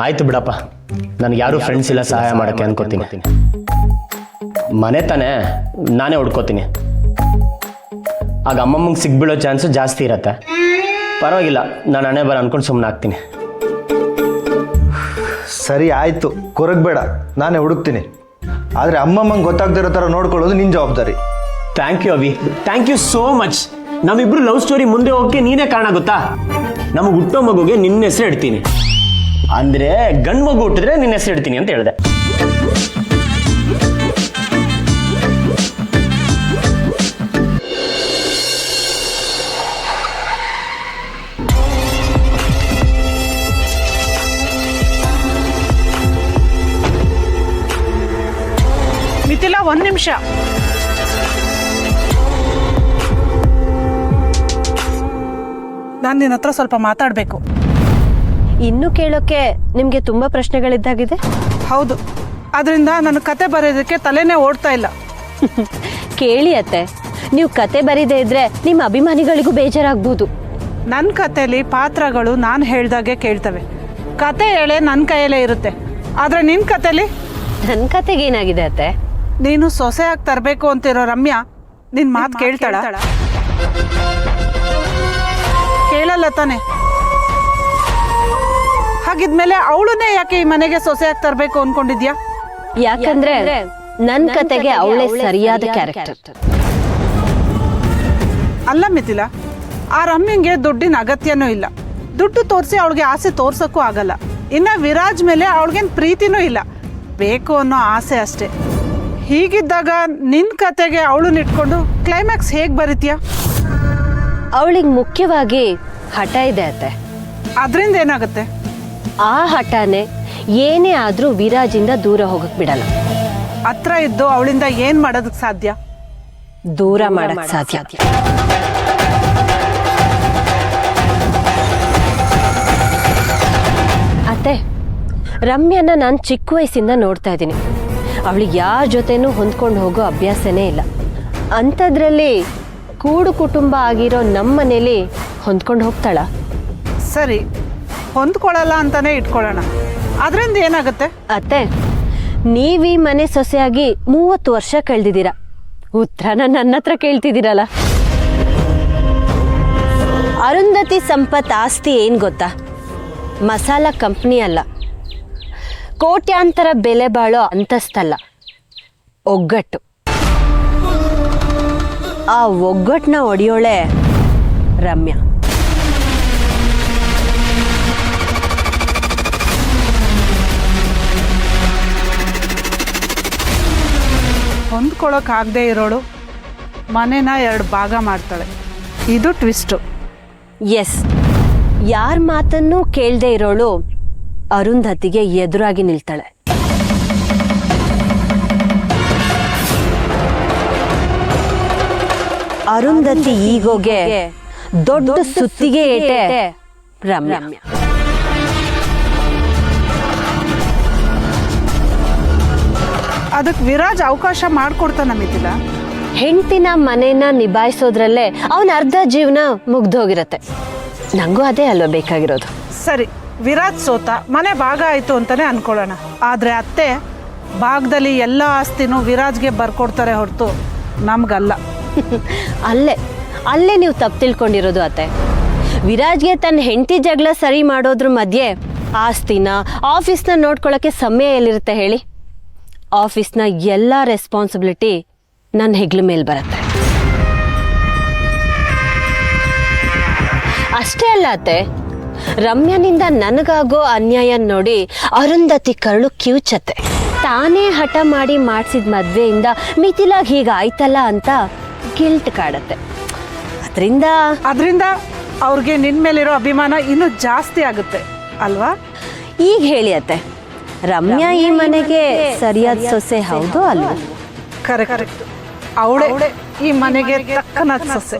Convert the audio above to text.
ಆಯ್ತು ಬಿಡಪ್ಪ, ನನಗೆ ಯಾರು ಫ್ರೆಂಡ್ಸ್ ಇಲ್ಲ ಸಹಾಯ ಮಾಡೋಕ್ಕೆ ಅನ್ಕೋತೀನಿ. ಮನೆ ತಾನೇ ನಾನೇ ಹುಡ್ಕೋತೀನಿ. ಆಗ ಅಮ್ಮಮ್ಮಂಗೆ ಸಿಗ್ಬೀಳೋ ಚಾನ್ಸು ಜಾಸ್ತಿ ಇರತ್ತೆ. ಪರವಾಗಿಲ್ಲ, ನಾನು ಹಣೆ ಬರ ಅನ್ಕೊಂಡು ಸುಮ್ಮನೆ ಆಗ್ತೀನಿ. ಸರಿ ಆಯಿತು, ಕೊರಗಬೇಡ, ನಾನೇ ಹುಡುಕ್ತೀನಿ. ಆದರೆ ಅಮ್ಮಮ್ಮಂಗೆ ಗೊತ್ತಾಗ್ದಿರೋ ಥರ ನೋಡ್ಕೊಳ್ಳೋದು ನಿನ್ನ ಜವಾಬ್ದಾರಿ. Thank you Avi, thank you so much. ನಮ್ಮಿಬ್ರು ಲವ್ ಸ್ಟೋರಿ ಮುಂದೆ ಹೋಗಕ್ಕೆ ನೀನೇ ಕಾರಣ ಗೊತ್ತಾ. ನಮಗೆ ಹುಟ್ಟೋ ಮಗುಗೆ ನಿನ್ನ ಹೆಸರು ಇಡ್ತೀನಿ, ಅಂದರೆ ಗಂಡು ಮಗು ಹುಟ್ಟಿದ್ರೆ ನಿನ್ನ ಹೆಸರು ಇಡ್ತೀನಿ ಅಂತ ಹೇಳಿದೆ. ಮಿಥಿಲಾ, 1 ನಿಮಿಷ. ನಾನು ನಿನ್ನ ಹತ್ರ ಸ್ವಲ್ಪ ಮಾತಾಡಬೇಕು. ಇನ್ನು ಕೇಳೋಕೆ ನಿಮಗೆ ತುಂಬಾ ಪ್ರಶ್ನೆಗಳಿದ್ದಾಗಿದೆ. ಹೌದು, ಅದರಿಂದ ನನ್ನ ಕತೆ ಬರೆಯೋದಕ್ಕೆ ತಲೆನೇ ಓಡ್ತಾ ಇಲ್ಲ. ಕೇಳಿ ಅತ್ತೆ, ನೀವು ಕತೆ ಬರೀದೇ ಇದ್ರೆ ನಿಮ್ಮ ಅಭಿಮಾನಿಗಳಿಗೂ ಬೇಜಾರಾಗ್ಬೋದು. ನನ್ನ ಕತೆಯಲ್ಲಿ ಪಾತ್ರಗಳು ನಾನು ಹೇಳ್ದಾಗೆ ಕೇಳ್ತವೆ. ಕತೆ ಹೇಳೆ ನನ್ನ ಕೈಯಲ್ಲೇ ಇರುತ್ತೆ. ಆದರೆ ನಿನ್ನ ಕತೆಯಲ್ಲಿ ನನ್ನ ಕತೆಗೆ ಏನಾಗಿದೆ ಅತ್ತೆ? ನೀನು ಸೊಸೆಯಾಗಿ ತರಬೇಕು ಅಂತಿರೋ ರಮ್ಯಾ ನಿನ್ನ ಮಾತು ಕೇಳ್ತಾಳ? ಕೇಳಲ್ಲ ತಾನೆ. ಹಾಗಿದ್ಮೇಲೆ ಅವಳನ್ನೇ ಯಾಕೆ ಈ ಮನೆಗೆ ಸೊಸೆಯಾಗಿ ತರಬೇಕು ಅನ್ಕೊಂಡಿದ್ಯಾ? ಯಾಕಂದ್ರೆ ನನ್ನ ಕತೆಗೆ ಅವಳೇ ಸರಿಯಾದ ಕ್ಯಾರೆಕ್ಟರ್. ಅಲ್ಲ ಮಿಥಿಲಾ, ಆ ರಮ್ಯಂಗೆ ದುಡ್ಡಿನ ಅಗತ್ಯನೂ ಇಲ್ಲ. ದುಡ್ಡು ತೋರಿಸಿ ಅವಳಿಗೆ ಆಸೆ ತೋರ್ಸಕ್ಕೂ ಆಗಲ್ಲ. ಇನ್ನು ವಿರಾಜ್ ಮೇಲೆ ಅವಳಿಗೇನು ಪ್ರೀತಿನೂ ಇಲ್ಲ, ಬೇಕು ಅನ್ನೋ ಆಸೆ ಅಷ್ಟೇ. ಹೀಗಿದ್ದಾಗ ನಿನ್ನ ಕತೆಗೆ ಅವಳನ್ನ ಇಟ್ಕೊಂಡು ಕ್ಲೈಮ್ಯಾಕ್ಸ್ ಹೇಗೆ ಬರೀತೀಯ? ಅವಳಿಗೆ ಮುಖ್ಯವಾಗಿ ಹಠ ಇದೆ ಅತ್ತೆ. ಅದರಿಂದ ಏನಾಗುತ್ತೆ? ಆ ಹಠನೇ ಏನೇ ಆದ್ರೂ ವಿರಾಜಿಂದ ದೂರ ಹೋಗಕ್ ಬಿಡಲ್ಲ. ಹತ್ರ ಇದ್ದು ಅವಳಿಂದ ಏನ್ ಮಾಡೋದಕ್ಕೆ ಸಾಧ್ಯ? ದೂರ ಮಾಡಕ್ ಸಾಧ್ಯ. ಅತ್ತೆ, ರಮ್ಯಾನ ನಾನು ಚಿಕ್ಕ ವಯಸ್ಸಿಂದ ನೋಡ್ತಾ ಇದ್ದೀನಿ. ಅವಳಿಗೆ ಯಾರ ಜೊತೆನೂ ಹೊಂದ್ಕೊಂಡು ಹೋಗೋ ಅಭ್ಯಾಸನೇ ಇಲ್ಲ. ಅಂಥದ್ರಲ್ಲಿ ಕೂಡು ಕುಟುಂಬ ಆಗಿರೋ ನಮ್ಮ ಮನೇಲಿ ಹೊಂದ್ಕೊಂಡು ಹೋಗ್ತಾಳ? ಸರಿ, ಹೊಂದ್ಕೊಳ್ಳಲ್ಲ ಅಂತಾನೆ ಇಟ್ಕೊಳ್ಳೋಣ. ಅದರಿಂದ ಏನಾಗುತ್ತೆ? ಅತ್ತೆ, ನೀವೀ ಮನೆ ಸೊಸೆಯಾಗಿ 30 ವರ್ಷ ಕಳೆದಿದ್ದೀರಾ. ಉತ್ತರನ ನನ್ನ ಹತ್ರ ಕೇಳ್ತಿದ್ದೀರಲ್ಲ. ಅರುಂಧತಿ ಸಂಪತ್ ಆಸ್ತಿ ಏನ್ ಗೊತ್ತಾ? ಮಸಾಲ ಕಂಪ್ನಿ ಅಲ್ಲ, ಕೋಟ್ಯಾಂತರ ಬೆಲೆ ಬಾಳೋ ಅಂತಸ್ತಲ್ಲ, ಒಗ್ಗಟ್ಟು. ಆ ಒಗ್ಗಟ್ಟನ್ನ ಒಡೆಯೋಳೆ ರಮ್ಯಾ. ಹೊಂದ್ಕೊಳ್ಳೋಕ್ಕಾಗದೇ ಇರೋಳು ಮನೆನ 2 ಭಾಗ ಮಾಡ್ತಾಳೆ. ಇದು ಟ್ವಿಸ್ಟು. ಎಸ್, ಯಾರ ಮಾತನ್ನೂ ಕೇಳದೆ ಇರೋಳು ಅರುಂಧತಿಗೆ ಎದುರಾಗಿ ನಿಲ್ತಾಳೆ. ಅರುಂಧತಿ ಈಗೋಗೆ ದೊಡ್ಡ ಸುತ್ತಿಗೆ ಏಟೆ ರಮ್ಯಾ. ಅದಕ್ಕೆ ವಿರಾಜ್ ಅವಕಾಶ ಮಾಡಿಕೊಡ್ತಾನ ಮಿಥಿಲಾ. ಹೆಂಡತಿನ ಮನೇನ ನಿಭಾಯಿಸೋದ್ರಲ್ಲೇ ಅವನ ಅರ್ಧ ಜೀವನ ಮುಗ್ದೋಗಿರತ್ತೆ. ನಂಗೂ ಅದೇ ಅಲ್ವಾ ಬೇಕಾಗಿರೋದು. ಸರಿ, ವಿರಾಜ್ ಸೋತ, ಮನೆ ಭಾಗ ಆಯಿತು ಅಂತಾನೆ ಅನ್ಕೊಳ್ಳೋಣ. ಆದರೆ ಅತ್ತೆ ಭಾಗದಲ್ಲಿ ಎಲ್ಲ ಆಸ್ತಿನೂ ವಿರಾಜ್ಗೆ ಬರ್ಕೊಡ್ತಾರೆ ಹೊರತು ನಮ್ಗಲ್ಲ. ಅಲ್ಲೇ ನೀವು ತಪ್ಪು ತಿಳ್ಕೊಂಡಿರೋದು ಅತ್ತೆ. ವಿರಾಜ್ಗೆ ತನ್ನ ಹೆಂಡತಿ ಜಗಳ ಸರಿ ಮಾಡೋದ್ರ ಮಧ್ಯೆ ಆಸ್ತಿನ ಆಫೀಸ್ನ ನೋಡ್ಕೊಳ್ಳೋಕ್ಕೆ ಸಮಯ ಎಲ್ಲಿರುತ್ತೆ ಹೇಳಿ? ಆಫೀಸ್ನ ಎಲ್ಲ ರೆಸ್ಪಾನ್ಸಿಬಿಲಿಟಿ ನನ್ನ ಹೆಗ್ಲ ಮೇಲೆ ಬರುತ್ತೆ. ಅಷ್ಟೇ ಅಲ್ಲ ಅತ್ತೆ, ರಮ್ಯಾನಿಂದ ನನಗಾಗೋ ಅನ್ಯಾಯ ನೋಡಿ ಅರುಂಧತಿ ಕರಳು ಕಿವುಚತ್ತೆ. ತಾನೇ ಹಠ ಮಾಡಿ ಮಾಡಿಸಿದ ಮದ್ವೆಯಿಂದ ಮಿಥಿಲಾಗ್ ಹೀಗಾಯ್ತಲ್ಲ ಅಂತ ಗಿಲ್ಟ್ ಕಾಡತ್ತೆ. ಅದರಿಂದ ಅವ್ರಿಗೆ ನಿನ್ನ ಮೇಲಿರೋ ಅಭಿಮಾನ ಇನ್ನೂ ಜಾಸ್ತಿ ಆಗುತ್ತೆ ಅಲ್ವಾ? ಈಗ ಹೇಳಿ ಅತ್ತೆ, ರಮ್ಯಾ ಈ ಮನೆಗೆ ಸರಿಯಾದ ಸೊಸೆ ಹೌದು ಅಲ್ವಾ? ಕರೆಕ್ಟ್, ಅವಳೇ ಈ ಮನೆಗೆ ತಕ್ಕನಾದ ಸೊಸೆ.